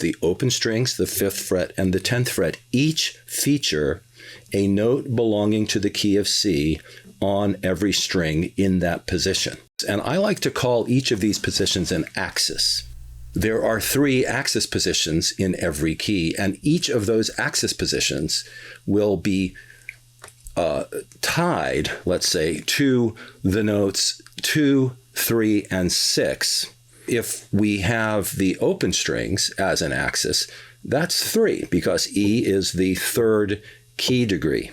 the open strings, the 5th fret, and the 10th fret each feature a note belonging to the key of C on every string in that position. And I like to call each of these positions an axis. There are 3 axis positions in every key, and each of those axis positions will be tied, let's say, to the notes 2, 3, and 6. If we have the open strings as an axis, that's 3 because E is the 3rd key degree.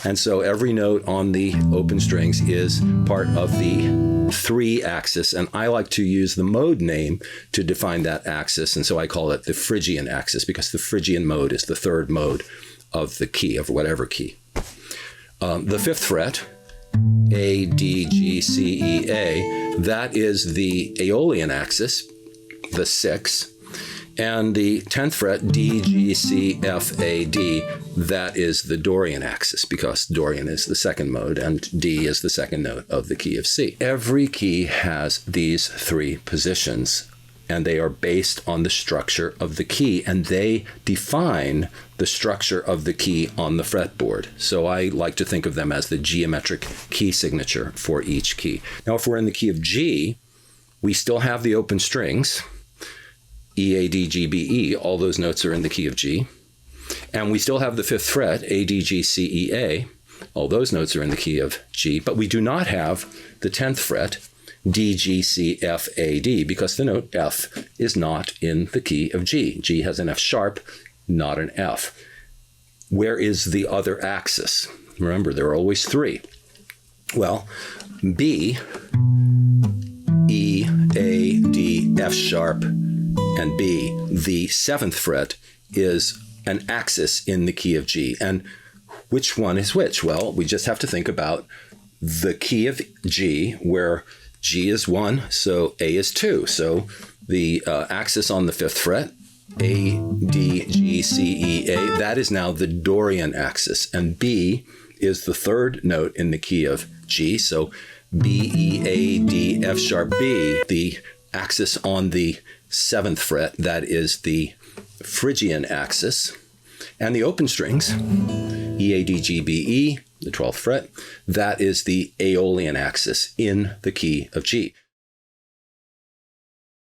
And so every note on the open strings is part of the 3 axis, and I like to use the mode name to define that axis, and so I call it the Phrygian axis because the Phrygian mode is the 3rd mode of the key, of whatever key. The 5th fret, A, D, G, C, E, A, that is the Aeolian axis, the 6. And the 10th fret, D, G, C, F, A, D, that is the Dorian axis because Dorian is the 2nd mode and D is the 2nd note of the key of C. Every key has these 3 positions, and they are based on the structure of the key, and they define the structure of the key on the fretboard. So I like to think of them as the geometric key signature for each key. Now, if we're in the key of G, we still have the open strings, E, A, D, G, B, E, all those notes are in the key of G. And we still have the 5th fret, A, D, G, C, E, A, all those notes are in the key of G, but we do not have the 10th fret, D, G, C, F, A, D, because the note F is not in the key of G. G has an F sharp, not an F. Where is the other axis? Remember, there are always 3. Well, B, E, A, D, F sharp, and B, the 7th fret, is an axis in the key of G. And which one is which? Well, we just have to think about the key of G, where G is 1, so A is 2. So the axis on the 5th fret, A, D, G, C, E, A, that is now the Dorian axis. And B is the 3rd note in the key of G, so B, E, A, D, F sharp, B, the axis on the 7th fret, that is the Phrygian axis. And the open strings, E, A, D, G, B, E, the 12th fret, that is the Aeolian axis in the key of G.